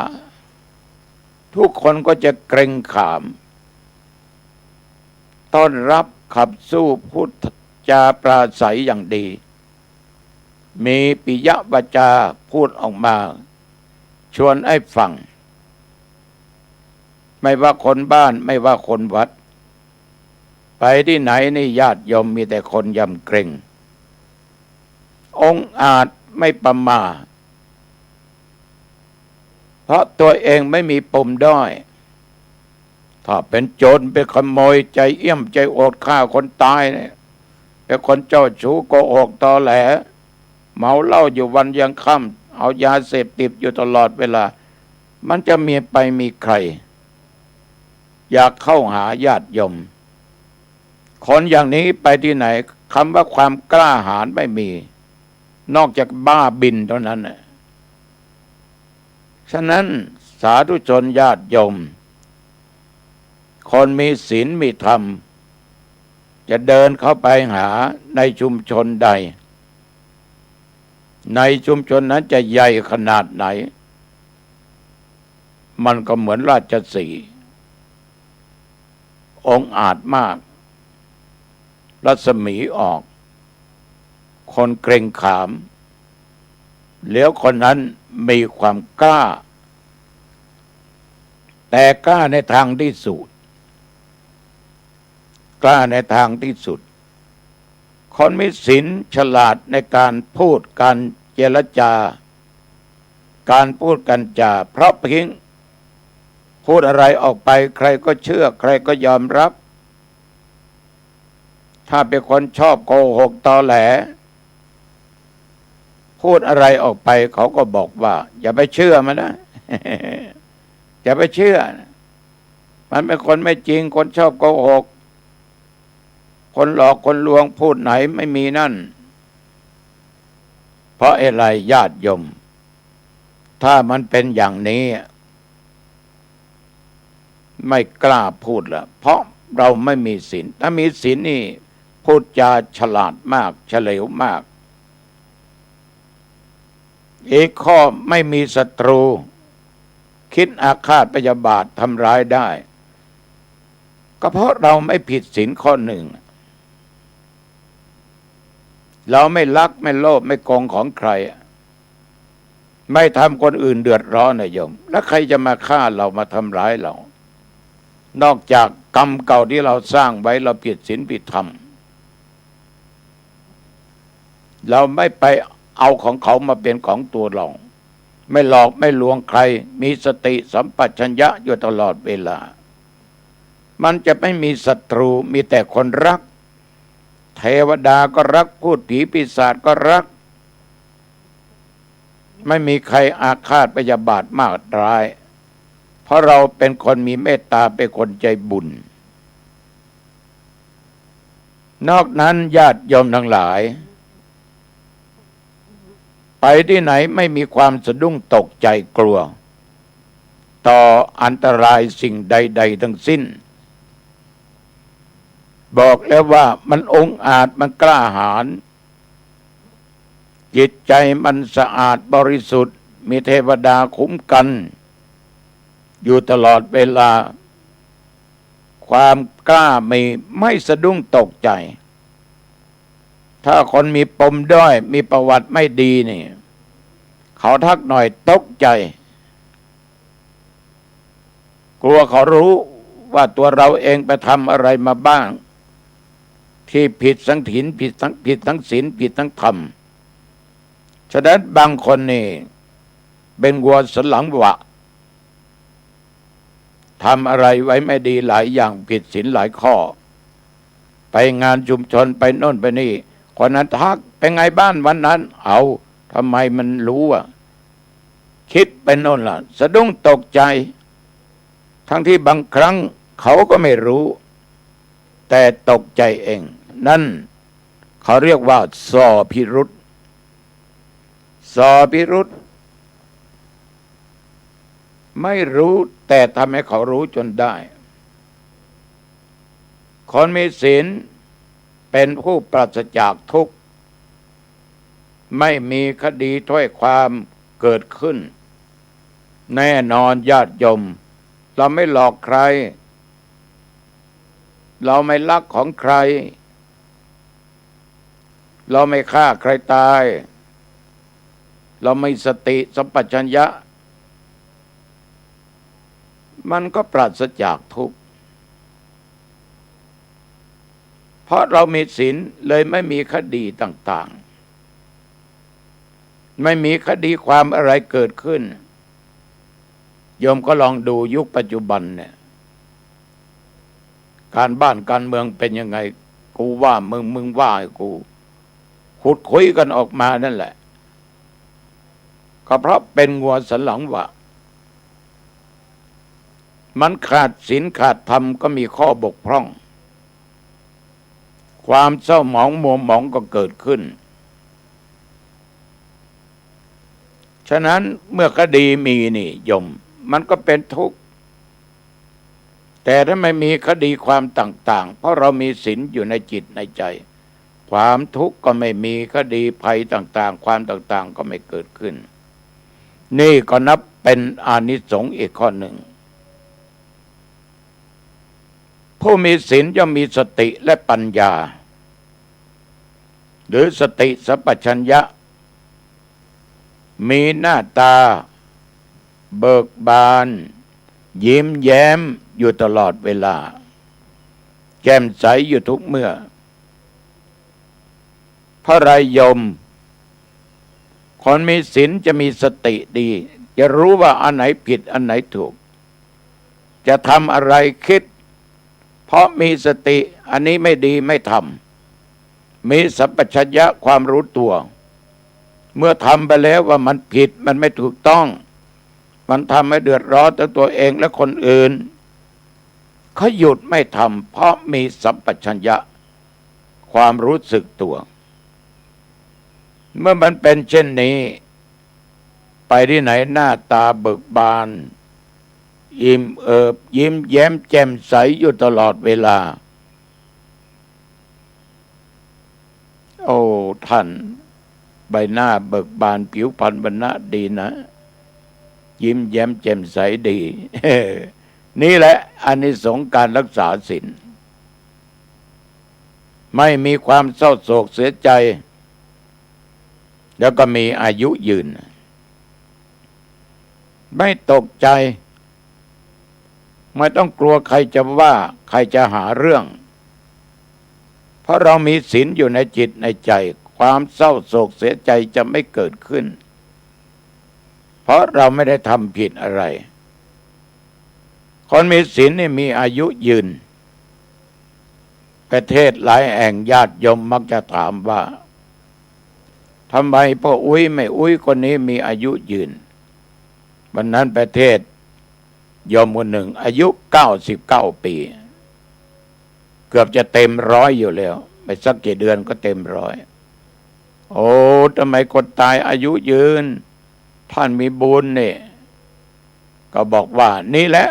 ทุกคนก็จะเกรงขามต้อนรับขับสู้พุทธจาปราศัยอย่างดีมีปิยวาจาพูดออกมาชวนให้ฟังไม่ว่าคนบ้านไม่ว่าคนวัดไปที่ไหนนี่ญาติโยมมีแต่คนยำเกรงองค์อาจไม่ประมาทเพราะตัวเองไม่มีปมด้อยถ้าเป็นโจรเป็นขโมยใจเอี้ยมใจโอดฆ่าคนตายเนี่ยเป็นคนเจ้าชู้โกหกตอแหลเมาเหล้าอยู่วันยังค่ำเอายาเสพติดอยู่ตลอดเวลามันจะมีใครอยากเข้าหาญาติโยมคนอย่างนี้ไปที่ไหนคำว่าความกล้าหาญไม่มีนอกจากบ้าบินเท่านั้นฉะนั้นสาธุชนญาติโยมคนมีศีลมีธรรมจะเดินเข้าไปหาในชุมชนใดในชุมชนนั้นจะใหญ่ขนาดไหนมันก็เหมือนราชสีห์องค์อาจมากรัศมีออกคนเกรงขามแล้วคนนั้นมีความกล้าแต่กล้าในทางที่สุดกล้าในทางที่สุดคนมีศีลฉลาดในการพูดการเจรจาการพูดกันจาเพราะเพียงพูดอะไรออกไปใครก็เชื่อใครก็ยอมรับถ้าเป็นคนชอบโกหกตอแหลพูดอะไรออกไปเขาก็บอกว่าอย่าไปเชื่อมันนะ อย่าไปเชื่อมันเป็นคนไม่จริงคนชอบโกหกคนหลอกคนลวงพูดไหนไม่มีนั่นเพราะอะไรญาติโยมถ้ามันเป็นอย่างนี้ไม่กล้าพูดละเพราะเราไม่มีศีลถ้ามีศีลนี่พูดจาฉลาดมากเฉลียวมากอีกข้อไม่มีศัตรูคิดอาฆาตพยาบาททำร้ายได้ก็เพราะเราไม่ผิดศีลข้อหนึ่งเราไม่ลักไม่โลภไม่โกงของใครไม่ทำคนอื่นเดือดร้อนนะโยมแล้วใครจะมาฆ่าเรามาทำร้ายเรานอกจากกรรมเก่าที่เราสร้างไว้เราผิดศีลผิดธรรมเราไม่ไปเอาของเขามาเป็นของตัวเราไม่หลอกไม่ลวงใครมีสติสัมปชัญญะอยู่ตลอดเวลามันจะไม่มีศัตรูมีแต่คนรักเทวดาก็รักพูดผีปีศาจก็รักไม่มีใครอาฆาตพยาบาทมากร้ายเพราะเราเป็นคนมีเมตตาเป็นคนใจบุญ นอกนั้นญาติโยมทั้งหลายไปที่ไหนไม่มีความสะดุ้งตกใจกลัวต่ออันตรายสิ่งใดๆทั้งสิ้นบอกแล้วว่ามันองอาจมันกล้าหาญจิตใจมันสะอาดบริสุทธิ์มีเทวดาคุ้มกันอยู่ตลอดเวลาความกล้าไม่สะดุ้งตกใจถ้าคนมีปมด้อยมีประวัติไม่ดีนี่เขาทักหน่อยตกใจกลัวเขารู้ว่าตัวเราเองไปทำอะไรมาบ้างที่ผิดทั้งศีลผิดทั้งธรรมฉะนั้นบางคนนี่เป็นวัวสันหลังหวะทำอะไรไว้ไม่ดีหลายอย่างผิดศีลหลายข้อไปงานชุมชนไปโน่นไปนี่คนนั้นทักเป็นไงบ้านวันนั้นเอาทำไมมันรู้อ่ะคิดไปโน่นล่ะสะดุ้งตกใจทั้งที่บางครั้งเขาก็ไม่รู้แต่ตกใจเองนั่นเขาเรียกว่าส่อพิรุธส่อพิรุธไม่รู้แต่ทำให้เขารู้จนได้คนมีศีลเป็นผู้ปราศจากทุกข์ไม่มีคดีถ้อยความเกิดขึ้นแน่นอนญาติโยมเราไม่หลอกใครเราไม่ลักของใครเราไม่ฆ่าใครตายเราไม่สติสัมปชัญญะมันก็ปราศจากทุกข์เพราะเรามีศีลเลยไม่มีคดีต่างๆไม่มีคดีความอะไรเกิดขึ้นโยมก็ลองดูยุคปัจจุบันเนี่ยการบ้านการเมืองเป็นยังไงกูว่ามึงว่ากูขุดคุยกันออกมานั่นแหละก็เพราะเป็นงัวสันหลังหวะมันขาดศีลขาดธรรมก็มีข้อบกพร่องความเศร้าหมองมัวหมองก็เกิดขึ้นฉะนั้นเมื่อคดีมีนี่โยมมันก็เป็นทุกข์แต่ถ้าไม่มีคดีความต่างๆเพราะเรามีศีลอยู่ในจิตในใจความทุกข์ก็ไม่มีคดีภัยต่างๆความต่างๆก็ไม่เกิดขึ้นนี่ก็นับเป็นอานิสงส์อีกข้อหนึ่งผู้มีศีลย่อมมีสติและปัญญาหรือสติสัมปชัญญะมีหน้าตาเบิกบานยิ้มแย้มอยู่ตลอดเวลาแจ่มใสอยู่ทุกเมื่อพระไรยมคนมีศีลจะมีสติดีจะรู้ว่าอันไหนผิดอันไหนถูกจะทำอะไรคิดเพราะมีสติอันนี้ไม่ดีไม่ทำมีสัมปชัญญะความรู้ตัวเมื่อทำไปแล้วว่ามันผิดมันไม่ถูกต้องมันทำให้เดือดร้อนทั้งตัวเองและคนอื่นเขาหยุดไม่ทำเพราะมีสัมปชัญญะความรู้สึกตัวเมื่อมันเป็นเช่นนี้ไปที่ไหนหน้าตาเบิกบานอิ่มเอิบยิ้มแย้มแจ่มใสอยู่ตลอดเวลาโอ้ท่านใบหน้าเบิกบานผิวพรรณวรรณะดีนะยิ้มแย้มแจ่มใสดี นี่แหละอานิสงส์การรักษาศีลไม่มีความเศร้าโศกเสียใจแล้วก็มีอายุยืนไม่ตกใจไม่ต้องกลัวใครจะว่าใครจะหาเรื่องเพราะเรามีศีลอยู่ในจิตในใจความเศร้าโศกเสียใจจะไม่เกิดขึ้นเพราะเราไม่ได้ทำผิดอะไรคนมีศีลนี่มีอายุยืนประเทศหลายแห่งญาติโยมมักจะถามว่าทำไมพ่ออุ้ยไม่อุ้ยคนนี้มีอายุยืนวันนั้นประเทศโยมคนหนึ่งอายุ99 ปีเกือบจะเต็ม100อยู่แล้ว ไปสักกี่เดือนก็เต็มร้อยโอ้ทำไมคนตายอายุยืนท่านมีบุญเนี่ยก็บอกว่านี่แหละ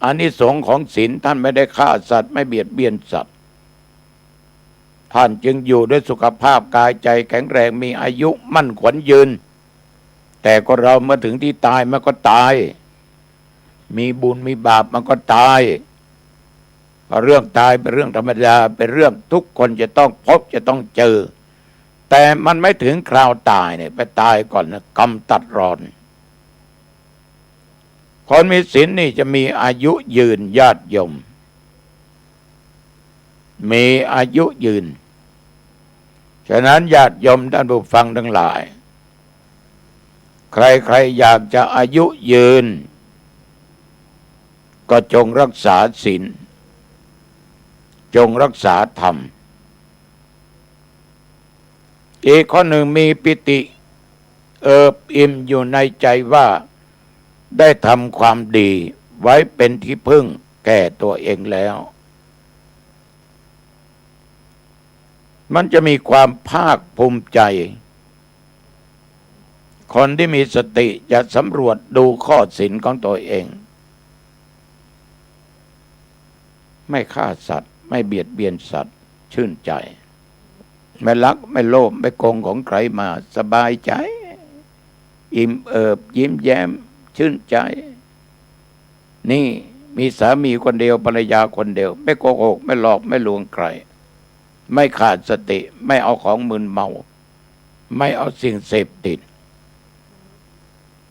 อานิสงส์ของศีลท่านไม่ได้ฆ่าสัตว์ไม่เบียดเบียนสัตว์ท่านจึงอยู่ด้วยสุขภาพกายใจแข็งแรงมีอายุมั่นขวัญยืนแต่ก็เราเมื่อถึงที่ตายมันก็ตายมีบุญมีบาปมันก็ตายเรื่องตายเป็นเรื่องธรรมดาเป็นเรื่องทุกคนจะต้องพบจะต้องเจอแต่มันไม่ถึงคราวตายเนี่ยไปตายก่อนนะกรรมตัดรอนคนมีศีลนี่จะมีอายุยืนญาติโยมมีอายุยืนฉะนั้นญาติโยมท่านผู้ฟังทั้งหลายใครๆอยากจะอายุยืนก็จงรักษาศีลจงรักษาธรรมอีกข้อหนึ่งมีปิติเอิบอิ่มอยู่ในใจว่าได้ทำความดีไว้เป็นที่พึ่งแก่ตัวเองแล้วมันจะมีความภาคภูมิใจคนที่มีสติจะสำรวจดูข้อศีลของตัวเองไม่ฆ่าสัตว์ไม่เบียดเบียนสัตว์ชื่นใจไม่ลักไม่โลภไม่โกงของใครมาสบายใจอิ่มเอิบยิ้มแย้มชื่นใจนี่มีสามีคนเดียวภรรยาคนเดียวไม่โกหกไม่หลอกไม่ลวงใครไม่ขาดสติไม่เอาของมึนเมาไม่เอาสิ่งเสพติด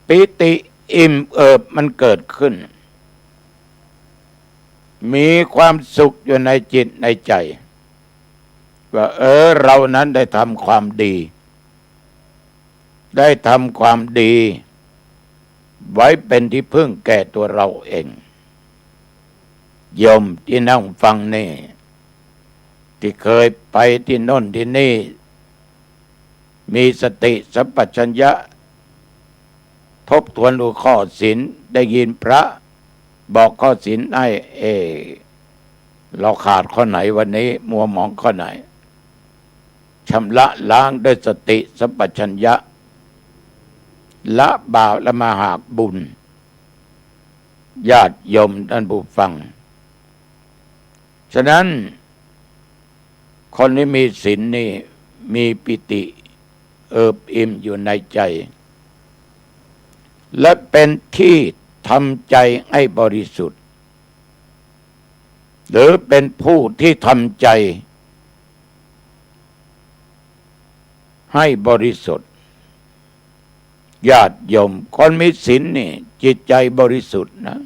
ปิติอิ่มเอิบมันเกิดขึ้นมีความสุขอยู่ในจิตในใจว่าเรานั้นได้ทำความดีได้ทำความดีไว้เป็นที่พึ่งแก่ตัวเราเองโยมที่นั่งฟังนี่ที่เคยไปที่โน่นที่นี่มีสติสัมปชัญญะทบทวนดูข้อศีลได้ยินพระบอกข้อศีลให้เราขาดข้อไหนวันนี้มัวหมองข้อไหนชำระล้างด้วยสติสัมปชัญญะละบาปและมหาบุญญาติโยมท่านผู้ฟังฉะนั้นคนที่มีศีลนี่มีปิติเอิบอิ่มอยู่ในใจและเป็นที่ทำใจให้บริสุทธิ์หรือเป็นผู้ที่ทำใจให้บริสุทธิ์ญาติโยมคนมีศีลนี่จิตใจบริสุทธิ์นะ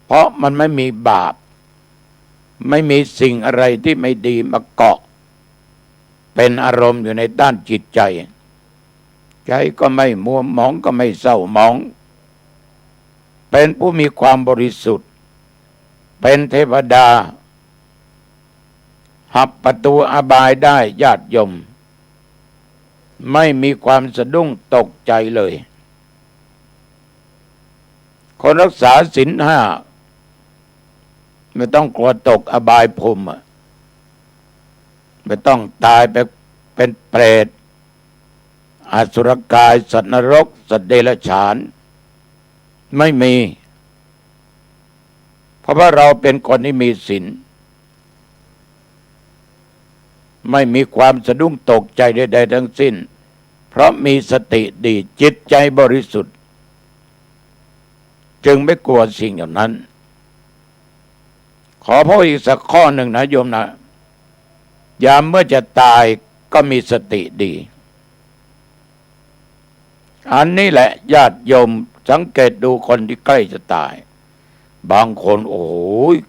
เพราะมันไม่มีบาปไม่มีสิ่งอะไรที่ไม่ดีมาเกาะเป็นอารมณ์อยู่ในด้านจิตใจใจก็ไม่มัวหมองก็ไม่เศร้าหมองเป็นผู้มีความบริสุทธิ์เป็นเทวดาหับประตูอบายได้ญาติโยมไม่มีความสะดุ้งตกใจเลยคนรักษาศีลห้าไม่ต้องกลัวตกอบายภูมิไม่ต้องตายไปเป็นเปรตอสุรกายสัตว์นรกสัตว์เดรัจฉานไม่มีเพราะว่าเราเป็นคนที่มีศีลไม่มีความสะดุ้งตกใจใดๆทั้งสิ้นเพราะมีสติดีจิตใจบริสุทธิ์จึงไม่กลัวสิ่งเหล่านั้นขอพูดอีกสักข้อหนึ่งนะโยมนะยามเมื่อจะตายก็มีสติดีอันนี้แหละญาติโยมสังเกตดูคนที่ใกล้จะตายบางคนโอ้โห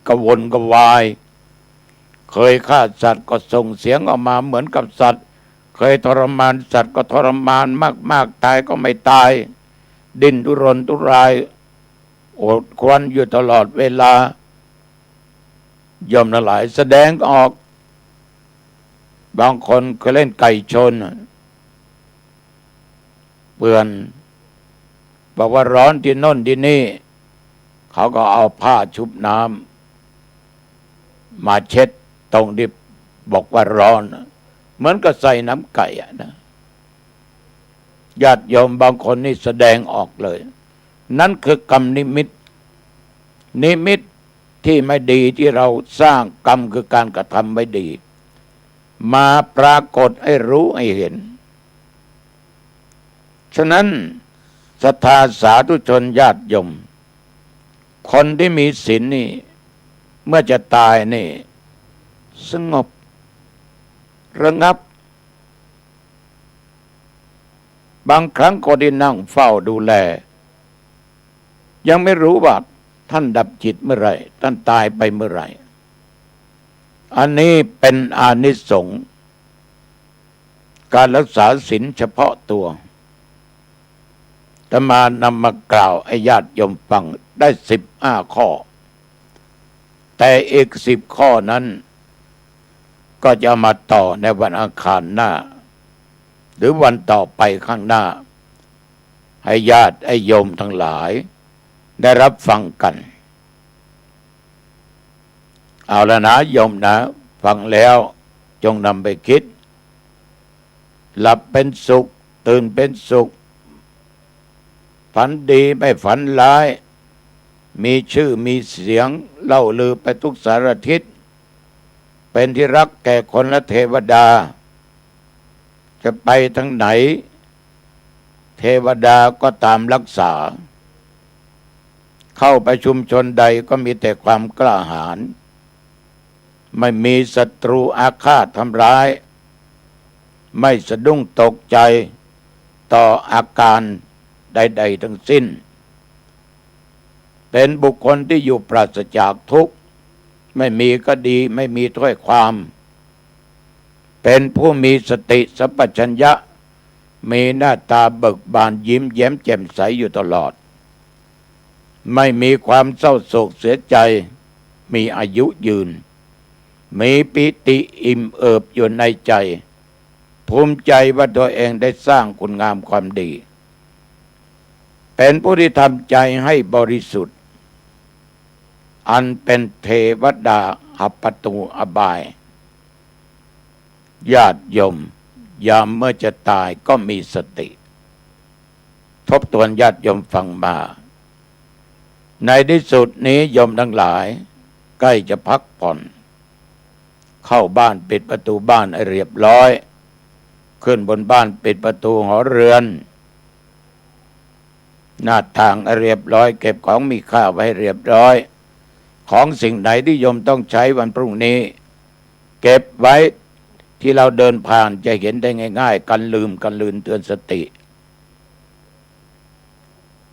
กระวนกระวายเคยฆ่าสัตว์ก็ส่งเสียงออกมาเหมือนกับสัตว์เคยทรมานสัตว์ก็ทรมานมากๆตายก็ไม่ตายดิ้นทุรนทุรายอดครวญอยู่ตลอดเวลาย่อมละหลายแสดงออกบางคนเคยเล่นไก่ชนเปื่อนบอกว่าร้อนที่โน่นที่นี่เขาก็เอาผ้าชุบน้ำมาเช็ด ตรงที่บอกว่าร้อนเหมือนกับใส่น้ำไก่นะญาติโยมบางคนนี่แสดงออกเลยนั่นคือกรรมนิมิตนิมิตที่ไม่ดีที่เราสร้างกรรมคือการกระทำไม่ดีมาปรากฏให้รู้ให้เห็นฉะนั้นศรัทธาสาธุชนญาติโยมคนที่มีศีลนี่เมื่อจะตายนี่สงบระงับบางครั้งก็ได้นั่งเฝ้าดูแลยังไม่รู้ว่าท่านดับจิตเมื่อไหร่ท่านตายไปเมื่อไหร่อันนี้เป็นอานิสงส์การรักษาศีลเฉพาะตัวอาตมานำมากล่าวให้ญาติโยมฟังได้15 ข้อแต่อีก10 ข้อนั้นก็จะมาต่อในวันอังคารหน้าหรือวันต่อไปข้างหน้าให้ญาติให้โยมทั้งหลายได้รับฟังกันเอาละนะโยมนะฟังแล้วจงนำไปคิดหลับเป็นสุขตื่นเป็นสุขฝันดีไม่ฝันร้ายมีชื่อมีเสียงเล่าลือไปทุกสารทิศเป็นที่รักแก่คนและเทวดาจะไปทางไหนเทวดาก็ตามรักษาเข้าไปชุมชนใดก็มีแต่ความกล้าหาญไม่มีศัตรูอาฆาตทำร้ายไม่สะดุ้งตกใจต่ออาการใดๆทั้งสิ้นเป็นบุคคลที่อยู่ปราศจากทุกข์ไม่มีก็ดีไม่มีถ้อยความเป็นผู้มีสติสัมปชัญญะมีหน้าตาเบิกบานยิ้มแย้มแจ่มใสอยู่ตลอดไม่มีความเศร้าโศกเสียใจมีอายุยืนมีปิติอิ่มเอิบอยู่ในใจภูมิใจว่าตัวเองได้สร้างคุณงามความดีเป็นผู้ที่ทำใจให้บริสุทธิ์อันเป็นเทวดาหับประตูอบายญาติโยมยามเมื่อจะตายก็มีสติทบทวนญาติโยมฟังมาในที่สุดนี้โยมทั้งหลายใกล้จะพักผ่อนเข้าบ้านปิดประตูบ้านให้เรียบร้อยขึ้นบนบ้านปิดประตูหอเรือนหน้าต่างให้เรียบร้อยเก็บของมีค่าไว้ให้เรียบร้อยของสิ่งไหนที่โยมต้องใช้วันพรุ่งนี้เก็บไว้ที่เราเดินผ่านจะเห็นได้ง่ายๆกันลืมกันลืนเตือนสติ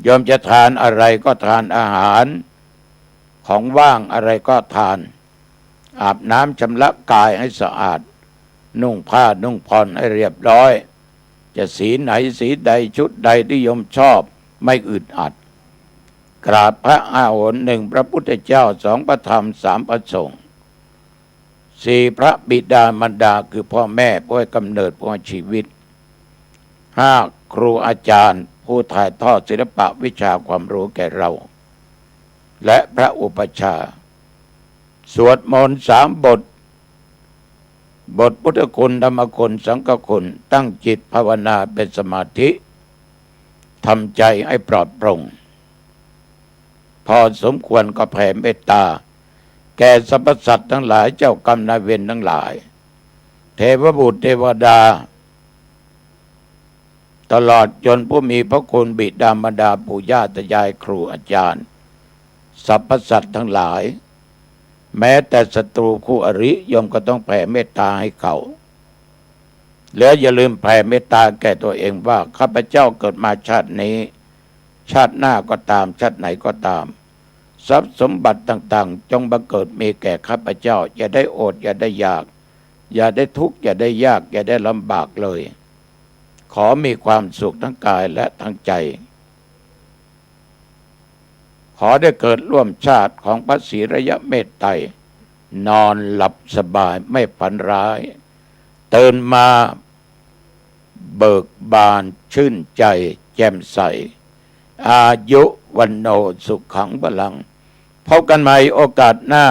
โยมจะทานอะไรก็ทานอาหารของว่างอะไรก็ทานอาบน้ำชำระกายให้สะอาดนุ่งผ้านุ่งผ่อนให้เรียบร้อยจะสีไหนสีใดชุดใดที่โยมชอบไม่อึดอัดกราบพระอาหน1พระพุทธเจ้า2พระธรรม3พระสงฆ์4พระบิดามารดาคือพ่อแม่ผู้ให้กำเนิดผู้ให้ชีวิต5ครูอาจารย์ผู้ถ่ายทอดศิลปะวิชาความรู้แก่เราและพระอุปชฌาย์สวดมนต์3 บทพุทธคุณธรรมคุณสังฆคุณตั้งจิตภาวนาเป็นสมาธิทำใจให้ปลอดโปร่งพอสมควรก็แผ่เมตตาแก่สรรพสัตว์ทั้งหลายเจ้ากรรมนายเวรทั้งหลายเทวบุตรเทวดาตลอดจนผู้มีพระคุณบิดามารดาปู่ย่าตายายครูอาจารย์สรรพสัตว์ทั้งหลายแม้แต่ศัตรูคู่อริโยมก็ต้องแผ่เมตตาให้เขาแล้วอย่าลืมแผ่เมตตาแก่ตัวเองว่าข้าพเจ้าเกิดมาชาตินี้ชาติหน้าก็ตามชาติไหนก็ตามทรัพย์สมบัติต่างๆจงบังเกิดมีแก่ข้าพเจ้าอย่าได้อดอย่าได้อยากอย่าได้ทุกข์อย่าได้ยากอย่าได้ลำบากเลยขอมีความสุขทั้งกายและทั้งใจขอได้เกิดร่วมชาติของพระศรีระยะเมตไตรนอนหลับสบายไม่ฝันร้ายตื่นมาเบิกบานชื่นใจแจ่มใสอายุวันโนสุขังพลังพบกันใหม่โอกาสหน้า